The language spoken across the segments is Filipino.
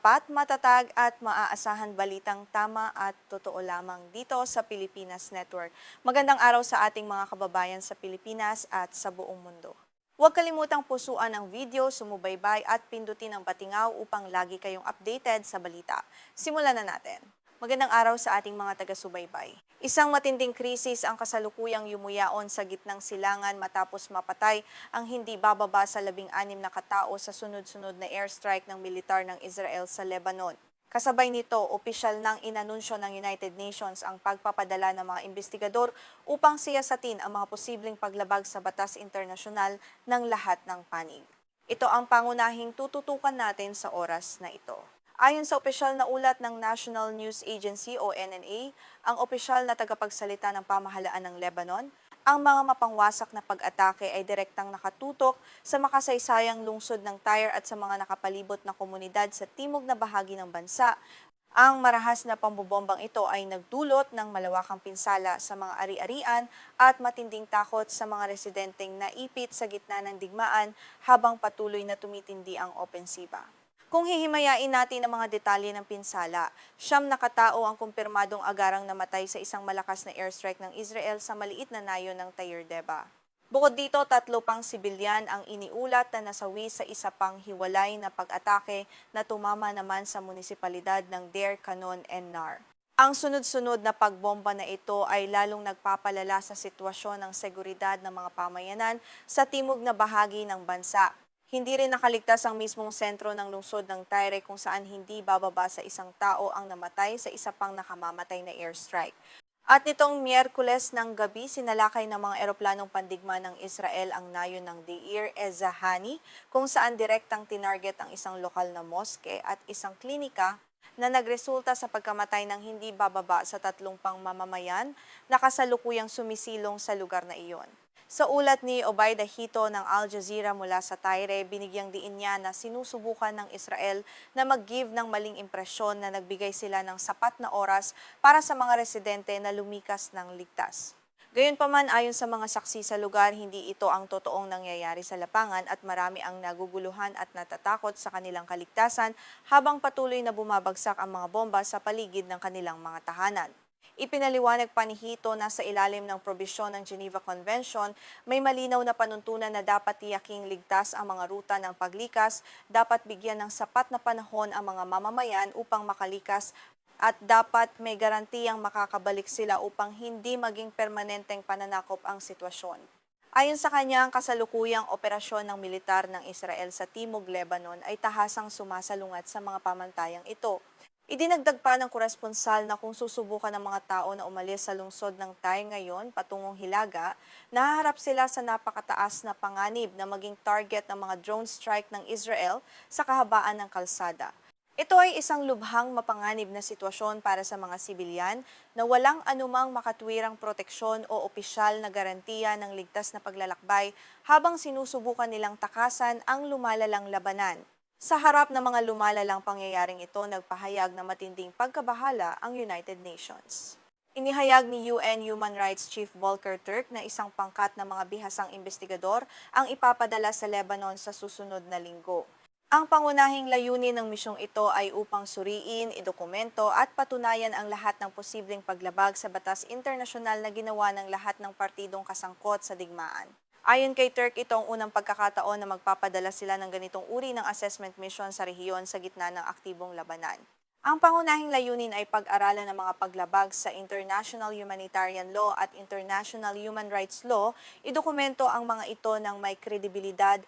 tapat, matatag at maaasahan balitang tama at totoo lamang dito sa Pilipinas Network. Magandang araw sa ating mga kababayan sa Pilipinas at sa buong mundo. Huwag kalimutang pusuan ang video, sumubaybay at pindutin ang patingaw upang lagi kayong updated sa balita. Simulan na natin. Magandang araw sa ating mga taga-subaybay. Isang matinding krisis ang kasalukuyang yumuyaon sa gitnang silangan matapos mapatay ang hindi bababa sa 16 na katao sa sunod-sunod na airstrike ng militar ng Israel sa Lebanon. Kasabay nito, opisyal nang inanunsyo ng United Nations ang pagpapadala ng mga investigador upang siyasatin ang mga posibleng paglabag sa batas internasyonal ng lahat ng panig. Ito ang pangunahing tututukan natin sa oras na ito. Ayon sa opisyal na ulat ng National News Agency o NNA, ang opisyal na tagapagsalita ng pamahalaan ng Lebanon, ang mga mapangwasak na pag-atake ay direktang nakatutok sa makasaysayang lungsod ng Tyre at sa mga nakapalibot na komunidad sa timog na bahagi ng bansa. Ang marahas na pambobombang ito ay nagdulot ng malawakang pinsala sa mga ari-arian at matinding takot sa mga residenteng naipit sa gitna ng digmaan habang patuloy na tumitindi ang opensiba. Kung hihimayain natin ang mga detalye ng pinsala, 9 na katao ang kumpirmadong agarang namatay sa isang malakas na airstrike ng Israel sa maliit na nayon ng Tyre Deba. Bukod dito, 3 pang sibilyan ang iniulat na nasawi sa isa pang hiwalay na pag-atake na tumama naman sa munisipalidad ng Deir Kanon and Nar. Ang sunod-sunod na pagbomba na ito ay lalong nagpapalala sa sitwasyon ng seguridad ng mga pamayanan sa timog na bahagi ng bansa. Hindi rin nakaligtas ang mismong sentro ng lungsod ng Tyre kung saan hindi bababa sa isang tao ang namatay sa isa pang nakamamatay na airstrike. At nitong Miyerkules ng gabi, sinalakay ng mga eroplanong pandigma ng Israel ang nayon ng Deir ez-Zahani kung saan direktang tinarget ang isang lokal na moske at isang klinika na nagresulta sa pagkamatay ng hindi bababa sa 3 pang mamamayan na kasalukuyang sumisilong sa lugar na iyon. Sa ulat ni Obaida Hito ng Al Jazeera mula sa Tyre, binigyang diin niya na sinusubukan ng Israel na mag-give ng maling impresyon na nagbigay sila ng sapat na oras para sa mga residente na lumikas ng ligtas. Gayunpaman, ayon sa mga saksi sa lugar, hindi ito ang totoong nangyayari sa lapangan at marami ang naguguluhan at natatakot sa kanilang kaligtasan habang patuloy na bumabagsak ang mga bomba sa paligid ng kanilang mga tahanan. Ipinaliwanag pa ni Hito na sa ilalim ng probisyon ng Geneva Convention, may malinaw na panuntunan na dapat tiyaking ligtas ang mga ruta ng paglikas, dapat bigyan ng sapat na panahon ang mga mamamayan upang makalikas at dapat may garantiyang makakabalik sila upang hindi maging permanenteng pananakop ang sitwasyon. Ayon sa kanya, ang kasalukuyang operasyon ng militar ng Israel sa Timog Lebanon ay tahasang sumasalungat sa mga pamantayang ito. Idinagdag pa ng koresponsal na kung susubukan ng mga tao na umalis sa lungsod ng Tyre ngayon patungong Hilaga, nahaharap sila sa napakataas na panganib na maging target ng mga drone strike ng Israel sa kahabaan ng kalsada. Ito ay isang lubhang mapanganib na sitwasyon para sa mga sibilyan na walang anumang makatwirang proteksyon o opisyal na garantiya ng ligtas na paglalakbay habang sinusubukan nilang takasan ang lumalalang labanan. Sa harap ng mga lumalalang pangyayaring ito, nagpahayag na matinding pagkabahala ang United Nations. Inihayag ni UN Human Rights Chief Volker Turk na isang pangkat ng mga bihasang investigador ang ipapadala sa Lebanon sa susunod na linggo. Ang pangunahing layunin ng misyong ito ay upang suriin, idokumento at patunayan ang lahat ng posibleng paglabag sa batas internasyonal na ginawa ng lahat ng partidong kasangkot sa digmaan. Ayon kay Turk, ito ang unang pagkakataon na magpapadala sila ng ganitong uri ng assessment mission sa rehiyon sa gitna ng aktibong labanan. Ang pangunahing layunin ay pag-aralan ng mga paglabag sa international humanitarian law at international human rights law, idokumento ang mga ito ng may kredibilidad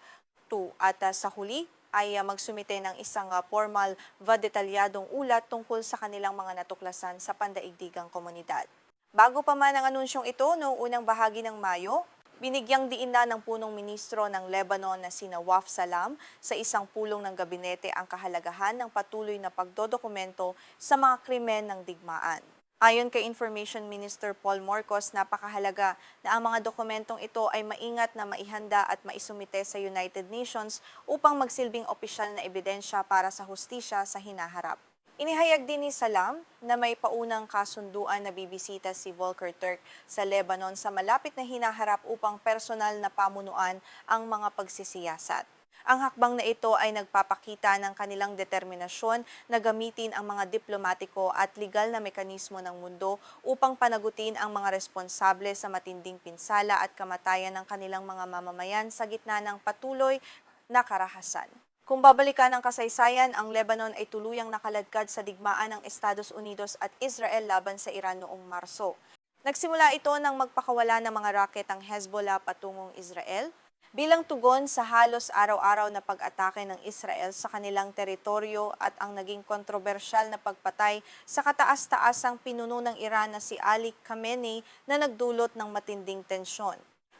at sa huli ay magsumite ng isang formal detalyadong ulat tungkol sa kanilang mga natuklasan sa pandaigdigang komunidad. Bago pa man ang anunsyong ito noong unang bahagi ng Mayo, binigyang diin na ng punong ministro ng Lebanon na sina Waf Salam sa isang pulong ng gabinete ang kahalagahan ng patuloy na pagdodokumento sa mga krimen ng digmaan. Ayon kay Information Minister Paul Morcos, napakahalaga na ang mga dokumentong ito ay maingat na maihanda at maisumite sa United Nations upang magsilbing opisyal na ebidensya para sa hustisya sa hinaharap. Inihayag din ni Salam na may paunang kasunduan na bibisita si Volker Turk sa Lebanon sa malapit na hinaharap upang personal na pamunuan ang mga pagsisiyasat. Ang hakbang na ito ay nagpapakita ng kanilang determinasyon na gamitin ang mga diplomatiko at legal na mekanismo ng mundo upang panagutin ang mga responsable sa matinding pinsala at kamatayan ng kanilang mga mamamayan sa gitna ng patuloy na karahasan. Kung babalikan ang kasaysayan, ang Lebanon ay tuluyang nakaladkad sa digmaan ng Estados Unidos at Israel laban sa Iran noong Marso. Nagsimula ito nang magpakawala ng mga rocket ang Hezbollah patungong Israel, bilang tugon sa halos araw-araw na pag-atake ng Israel sa kanilang teritoryo at ang naging kontrobersyal na pagpatay sa kataas-taasang pinuno ng Iran na si Ali Khamenei na nagdulot ng matinding tensyon.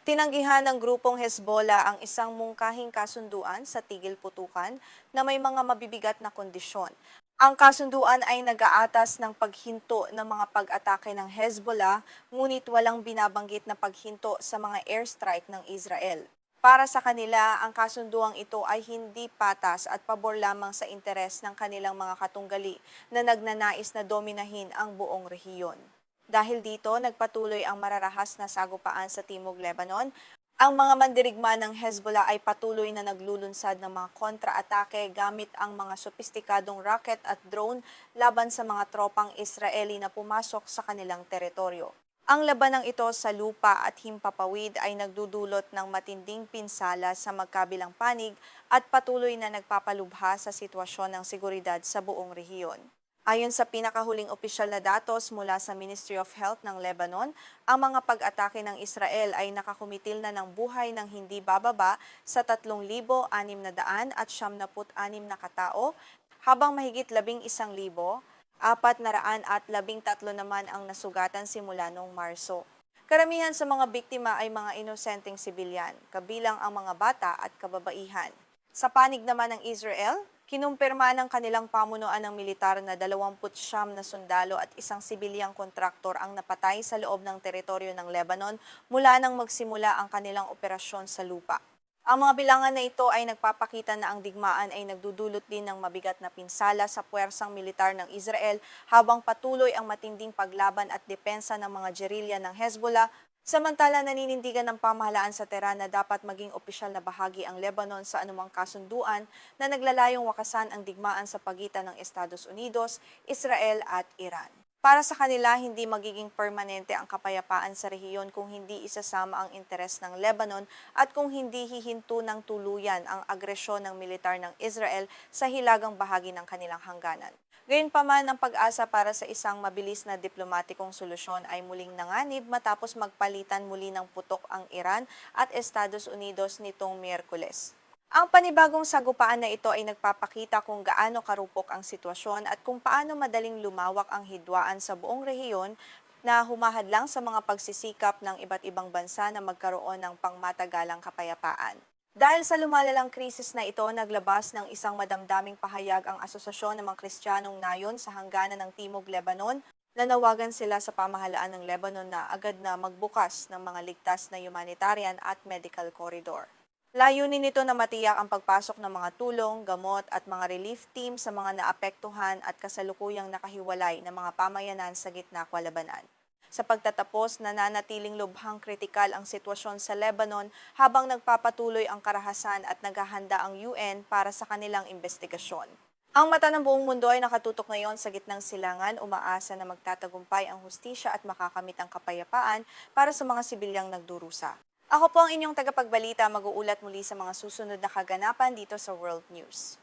Tinanggihan ng grupong Hezbollah ang isang mungkahing kasunduan sa tigil putukan na may mga mabibigat na kondisyon. Ang kasunduan ay nag-aatas ng paghinto ng mga pag-atake ng Hezbollah, ngunit walang binabanggit na paghinto sa mga airstrike ng Israel. Para sa kanila, ang kasunduang ito ay hindi patas at pabor lamang sa interes ng kanilang mga katunggali na nagnanais na dominahin ang buong rehiyon. Dahil dito, nagpatuloy ang mararahas na sagupaan sa Timog Lebanon. Ang mga mandirigma ng Hezbollah ay patuloy na naglulunsad ng mga kontra-atake gamit ang mga sopistikadong rocket at drone laban sa mga tropang Israeli na pumasok sa kanilang teritoryo. Ang labanang ito sa lupa at himpapawid ay nagdudulot ng matinding pinsala sa magkabilang panig at patuloy na nagpapalubha sa sitwasyon ng seguridad sa buong rehiyon. Ayon sa pinakahuling opisyal na datos mula sa Ministry of Health ng Lebanon, ang mga pag-atake ng Israel ay nakakumitil na ng buhay ng hindi bababa sa 3,676 na katao, habang mahigit 11,000 413 naman ang nasugatan simula noong Marso. Karamihan sa mga biktima ay mga inosenteng sibilyan, kabilang ang mga bata at kababaihan. Sa panig naman ng Israel, kinumpirma ng kanilang pamunuan ng militar na 29 na sundalo at isang sibilyang kontraktor ang napatay sa loob ng teritoryo ng Lebanon mula nang magsimula ang kanilang operasyon sa lupa. Ang mga bilangan na ito ay nagpapakita na ang digmaan ay nagdudulot din ng mabigat na pinsala sa puwersang militar ng Israel habang patuloy ang matinding paglaban at depensa ng mga gerilya ng Hezbollah, samantala naninindigan ng pamahalaan sa Tehran na dapat maging opisyal na bahagi ang Lebanon sa anumang kasunduan na naglalayong wakasan ang digmaan sa pagitan ng Estados Unidos, Israel at Iran. Para sa kanila, hindi magiging permanente ang kapayapaan sa rehiyon kung hindi isasama ang interes ng Lebanon at kung hindi hihinto ng tuluyan ang agresyon ng militar ng Israel sa hilagang bahagi ng kanilang hangganan. Gayunpaman, ang pag-asa para sa isang mabilis na diplomatikong solusyon ay muling nanganib matapos magpalitan muli ng putok ang Iran at Estados Unidos nitong Miyerkules. Ang panibagong sagupaan na ito ay nagpapakita kung gaano karupok ang sitwasyon at kung paano madaling lumawak ang hidwaan sa buong rehiyon na humahadlang sa mga pagsisikap ng iba't ibang bansa na magkaroon ng pangmatagalang kapayapaan. Dahil sa lumalalang krisis na ito, naglabas ng isang madamdaming pahayag ang Asosasyon ng mga Kristiyanong Nayon sa hangganan ng Timog Lebanon. Nanawagan sila sa pamahalaan ng Lebanon na agad na magbukas ng mga ligtas na humanitarian at medical corridor. Layunin nito na matiyak ang pagpasok ng mga tulong, gamot at mga relief team sa mga naapektuhan at kasalukuyang nakahiwalay na mga pamayanan sa gitna kwalabanan. Sa pagtatapos, nananatiling lubhang kritikal ang sitwasyon sa Lebanon habang nagpapatuloy ang karahasan at naghahanda ang UN para sa kanilang investigasyon. Ang mata ng buong mundo ay nakatutok ngayon sa gitnang silangan, umaasa na magtatagumpay ang hustisya at makakamit ang kapayapaan para sa mga sibilyang nagdurusa. Ako po ang inyong tagapagbalita, mag-uulat muli sa mga susunod na kaganapan dito sa World News.